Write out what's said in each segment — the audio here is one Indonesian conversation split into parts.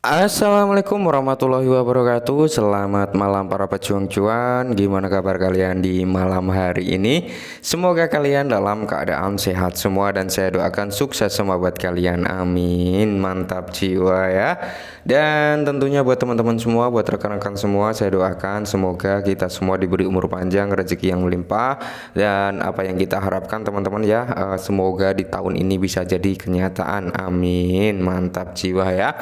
Assalamualaikum warahmatullahi wabarakatuh. Selamat malam para pejuang cuan. Gimana kabar kalian di malam hari ini? Semoga kalian dalam keadaan sehat semua dan saya doakan sukses semua buat kalian. Amin. Mantap jiwa ya. Dan tentunya buat teman-teman semua, buat rekan-rekan semua, saya doakan semoga kita semua diberi umur panjang, rezeki yang melimpah, dan apa yang kita harapkan teman-teman ya, semoga di tahun ini bisa jadi kenyataan. Amin. Mantap jiwa ya.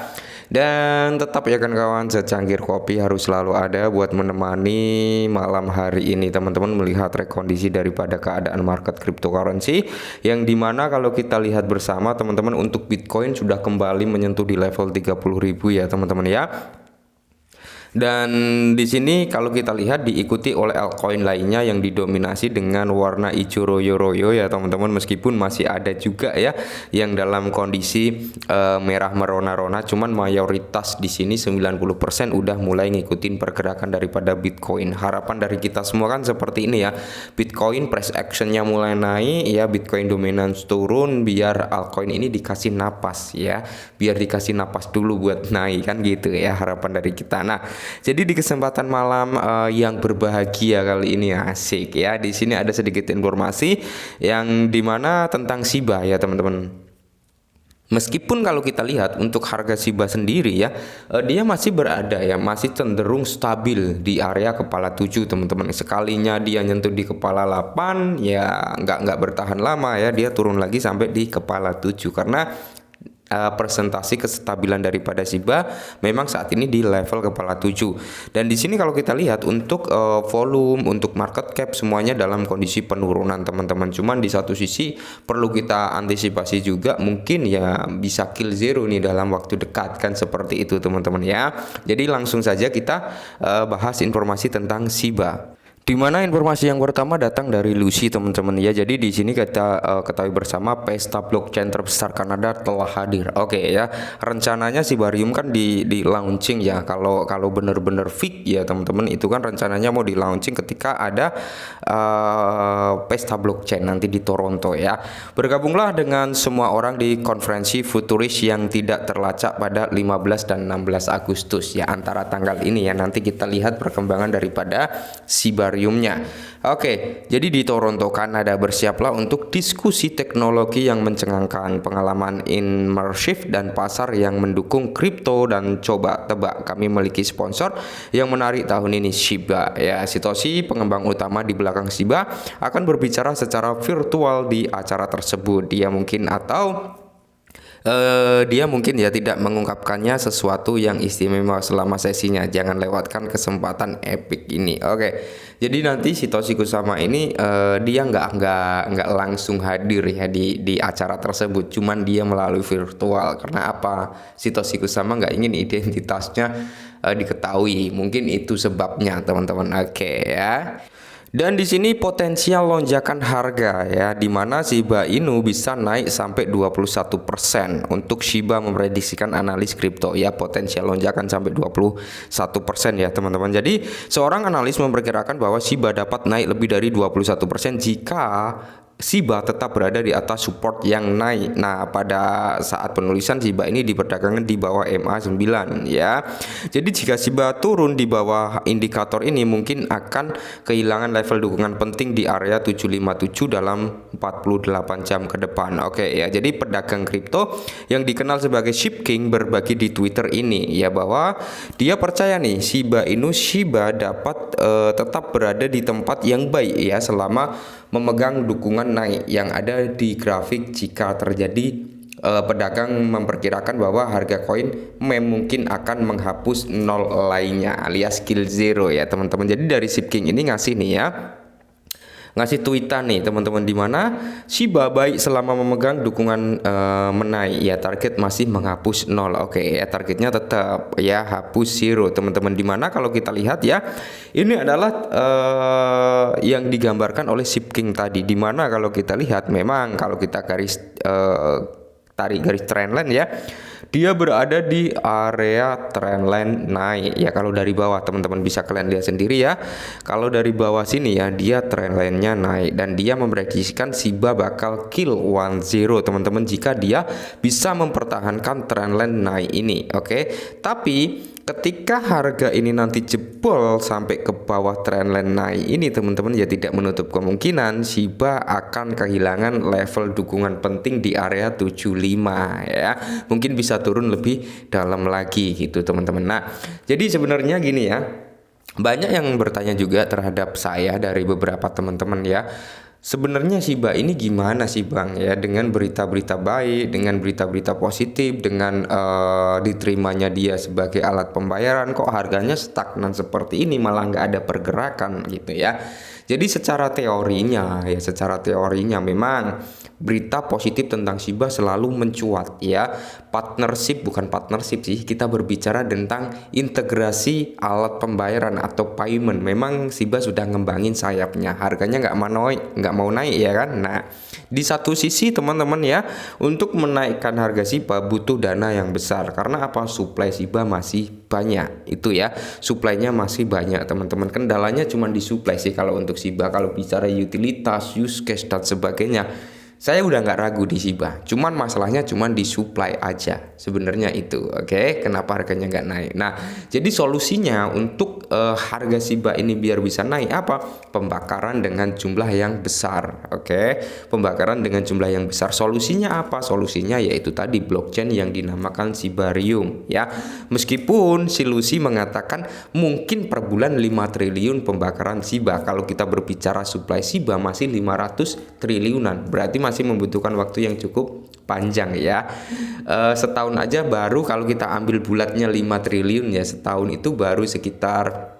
Dan tetap ya kan kawan, secangkir kopi harus selalu ada buat menemani malam hari ini teman-teman melihat rekondisi daripada keadaan market cryptocurrency, yang dimana kalau kita lihat bersama teman-teman untuk Bitcoin sudah kembali menyentuh di level 30.000 ya teman-teman ya. Dan di sini kalau kita lihat diikuti oleh altcoin lainnya yang didominasi dengan warna hijau royo-royo ya teman-teman, meskipun masih ada juga ya yang dalam kondisi merah merona-rona, cuman mayoritas di sini 90% udah mulai ngikutin pergerakan daripada Bitcoin. Harapan dari kita semua kan seperti ini ya. Bitcoin price actionnya mulai naik ya, Bitcoin dominance turun biar altcoin ini dikasih napas ya. Biar dikasih napas dulu buat naik kan gitu ya harapan dari kita. Nah, jadi di kesempatan malam yang berbahagia kali ini asik ya. Di sini ada sedikit informasi yang dimana tentang Shiba ya teman-teman. Meskipun kalau kita lihat untuk harga Shiba sendiri ya, dia masih berada ya, masih cenderung stabil di area kepala 7 teman-teman. Sekalinya dia nyentuh di kepala 8 ya nggak bertahan lama ya, dia turun lagi sampai di kepala 7 karena presentasi kestabilan daripada Shiba memang saat ini di level kepala 7. Dan di sini kalau kita lihat untuk volume, untuk market cap semuanya dalam kondisi penurunan teman-teman. Cuman di satu sisi perlu kita antisipasi juga, mungkin ya bisa kill zero nih dalam waktu dekat kan, seperti itu teman-teman ya. Jadi langsung saja kita bahas informasi tentang Shiba. Di mana informasi yang pertama datang dari Lucy teman-teman ya. Jadi di sini kita ketahui bersama pesta blockchain terbesar Kanada telah hadir. Oke ya. Rencananya Shibarium kan di launching ya. Kalau bener-bener fix ya teman-teman, itu kan rencananya mau di launching ketika ada pesta blockchain nanti di Toronto ya. Bergabunglah dengan semua orang di konferensi futuris yang tidak terlacak pada 15 dan 16 Agustus ya, antara tanggal ini ya. Nanti kita lihat perkembangan daripada Shibarium. Oke, jadi di Toronto, Kanada, bersiaplah untuk diskusi teknologi yang mencengangkan, pengalaman imersif dan pasar yang mendukung kripto. Dan coba tebak, kami memiliki sponsor yang menarik tahun ini, Shiba ya. Satoshi, pengembang utama di belakang Shiba, akan berbicara secara virtual di acara tersebut. Dia mungkin ya tidak mengungkapkannya sesuatu yang istimewa selama sesinya. Jangan lewatkan kesempatan epic ini. Oke. Jadi nanti Satoshi Kusama ini dia nggak langsung hadir ya di acara tersebut. Cuman dia melalui virtual. Karena apa? Satoshi Kusama nggak ingin identitasnya diketahui. Mungkin itu sebabnya teman-teman. Oke ya. Dan di sini potensial lonjakan harga ya, di mana Shiba Inu bisa naik sampai 21%. Untuk Shiba memprediksikan analis kripto ya, potensial lonjakan sampai 21% ya teman-teman. Jadi seorang analis memperkirakan bahwa Shiba dapat naik lebih dari 21% jika Shiba tetap berada di atas support yang naik. Nah, pada saat penulisan Shiba ini diperdagangkan di bawah MA9 ya. Jadi jika Shiba turun di bawah indikator ini, mungkin akan kehilangan level dukungan penting di area 757 dalam 48 jam ke depan. Oke ya. Jadi pedagang kripto yang dikenal sebagai Shib King berbagi di Twitter ini ya, bahwa dia percaya nih Shiba dapat tetap berada di tempat yang baik ya selama memegang dukungan naik yang ada di grafik. Jika terjadi pedagang memperkirakan bahwa harga koin mungkin akan menghapus nol lainnya alias kill zero ya teman-teman. Jadi dari Shib King ini ngasih nih ya, ngasih tweetan nih teman-teman, di mana Shiba baik selama memegang dukungan menaik ya, target masih menghapus nol. Oke ya, targetnya tetap ya hapus zero teman-teman. Di mana kalau kita lihat ya, ini adalah yang digambarkan oleh Shib King tadi, di mana kalau kita lihat memang kalau kita tarik garis trendline ya, Dia berada di area trendline naik ya. Kalau dari bawah teman-teman bisa kalian lihat sendiri ya. Kalau dari bawah sini ya, dia trendline-nya naik dan dia memprediksikan Shiba bakal kill 10 teman-teman jika dia bisa mempertahankan trendline naik ini. Oke. Tapi ketika harga ini nanti jebol sampai ke bawah trendline naik ini teman-teman, ya tidak menutup kemungkinan Shiba akan kehilangan level dukungan penting di area 75 ya. Mungkin bisa turun lebih dalam lagi gitu teman-teman. Nah, jadi sebenarnya gini ya. Banyak yang bertanya juga terhadap saya dari beberapa teman-teman ya. Sebenarnya Shiba ini gimana sih Bang ya, dengan berita-berita baik, dengan berita-berita positif, dengan diterimanya dia sebagai alat pembayaran, kok harganya stagnan seperti ini, malah nggak ada pergerakan gitu ya. Jadi secara teorinya memang berita positif tentang Shiba selalu mencuat ya. Bukan partnership sih, kita berbicara tentang integrasi alat pembayaran atau payment. Memang Shiba sudah ngembangin sayapnya, harganya nggak mau naik ya kan. Nah, di satu sisi teman-teman ya, untuk menaikkan harga Shiba butuh dana yang besar. Karena apa? Supply Shiba masih banyak itu ya, supply-nya masih banyak teman-teman. Kendalanya cuma di supply sih kalau untuk Shiba. Kalau bicara utilitas, use case dan sebagainya, saya udah nggak ragu di Shiba. Cuman masalahnya cuman di supply aja. Sebenarnya itu, oke. Kenapa harganya nggak naik? Nah, jadi solusinya untuk harga Shiba ini biar bisa naik apa? Pembakaran dengan jumlah yang besar, oke. Pembakaran dengan jumlah yang besar. Solusinya apa? Solusinya yaitu tadi blockchain yang dinamakan Shibarium ya. Meskipun si Lucy mengatakan mungkin per bulan 5 triliun pembakaran Shiba. Kalau kita berbicara supply Shiba masih 500 triliunan. Berarti masih membutuhkan waktu yang cukup panjang ya. Setahun aja baru, kalau kita ambil bulatnya 5 triliun ya, setahun itu baru sekitar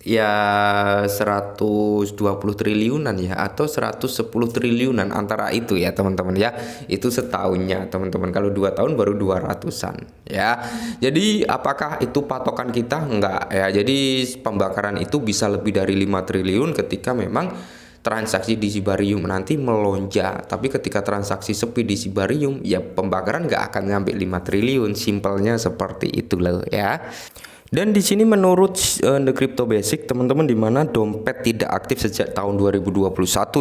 ya 120 triliunan ya, atau 110 triliunan antara itu ya teman-teman ya. Itu setahunnya teman-teman. Kalau 2 tahun baru 200-an ya. Jadi apakah itu patokan kita? Enggak ya. Jadi pembakaran itu bisa lebih dari 5 triliun ketika memang transaksi di Shibarium nanti melonjak. Tapi ketika transaksi sepi di Shibarium, ya pembakaran nggak akan sampai 5 triliun. Simpelnya seperti itu loh ya. Dan di sini menurut The Crypto Basic teman-teman, di mana dompet tidak aktif sejak tahun 2021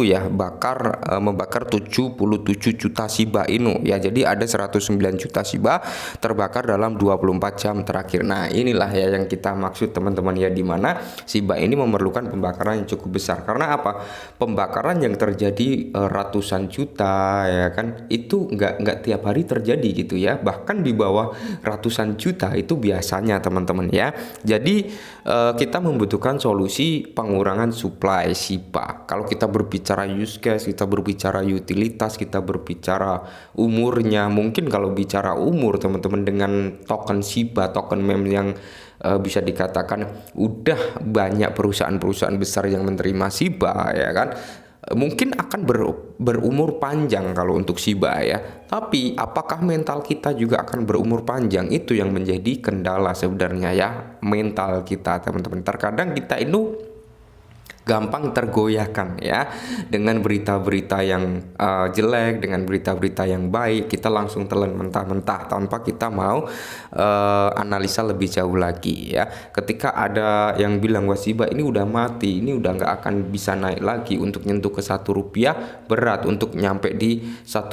ya, membakar 77 juta Shiba Inu ya. Jadi ada 109 juta Shiba terbakar dalam 24 jam terakhir. Nah, inilah ya yang kita maksud teman-teman ya, di mana Shiba ini memerlukan pembakaran yang cukup besar. Karena apa? Pembakaran yang terjadi ratusan juta ya kan, itu nggak tiap hari terjadi gitu ya. Bahkan di bawah ratusan juta itu biasanya teman-teman ya. Jadi kita membutuhkan solusi pengurangan supply Shiba. Kalau kita berbicara use case, kita berbicara utilitas, kita berbicara umurnya. Mungkin kalau bicara umur teman-teman, dengan token Shiba, token meme yang bisa dikatakan udah banyak perusahaan-perusahaan besar yang menerima Shiba ya kan, mungkin akan berumur panjang kalau untuk Shiba ya. Tapi apakah mental kita juga akan berumur panjang? Itu yang menjadi kendala sebenarnya ya, mental kita teman-teman. Terkadang kita itu gampang tergoyahkan ya dengan berita-berita yang jelek, dengan berita-berita yang baik, kita langsung telan mentah-mentah tanpa kita mau analisa lebih jauh lagi ya. Ketika ada yang bilang wah Shiba ini udah mati, ini udah nggak akan bisa naik lagi, untuk nyentuh ke 1 rupiah berat, untuk nyampe di 1,5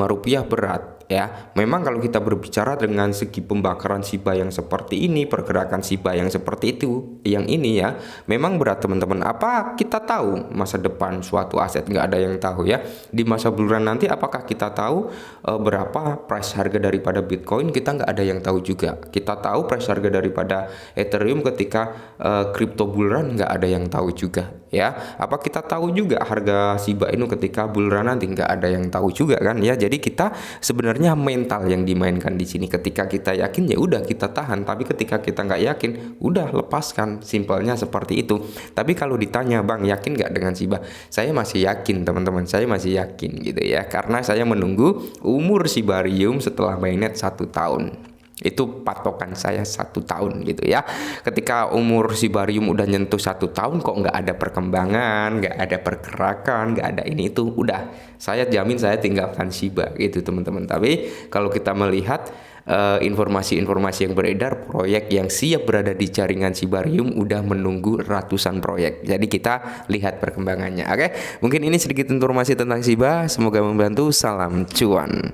rupiah berat ya. Memang kalau kita berbicara dengan segi pembakaran Shiba yang seperti ini, pergerakan Shiba yang seperti itu, yang ini ya, memang berat teman-teman. Apa kita tahu masa depan suatu aset? Nggak ada yang tahu ya. Di masa bulan nanti apakah kita tahu berapa price harga daripada Bitcoin? Kita nggak ada yang tahu juga. Kita tahu price harga daripada Ethereum ketika crypto bull run, nggak ada yang tahu juga ya. Apa kita tahu juga harga Shiba Inu ketika bull run nanti? Nggak ada yang tahu juga kan ya. Jadi kita sebenarnya mental yang dimainkan di sini. Ketika kita yakin ya udah kita tahan, tapi ketika kita nggak yakin udah lepaskan. Simpelnya seperti itu. Tapi kalau ditanya Bang yakin nggak dengan Shiba, saya masih yakin teman-teman, saya masih yakin gitu ya, karena saya menunggu umur Shibarium setelah mainnet 1 tahun. Itu patokan saya 1 tahun gitu ya. Ketika umur Shibarium udah nyentuh 1 tahun kok nggak ada perkembangan, nggak ada pergerakan, nggak ada ini itu, udah saya jamin saya tinggalkan Shiba gitu teman-teman. Tapi kalau kita melihat informasi-informasi yang beredar, proyek yang siap berada di jaringan Shibarium udah menunggu ratusan proyek. Jadi kita lihat perkembangannya. Oke, mungkin ini sedikit informasi tentang Shiba. Semoga membantu. Salam cuan.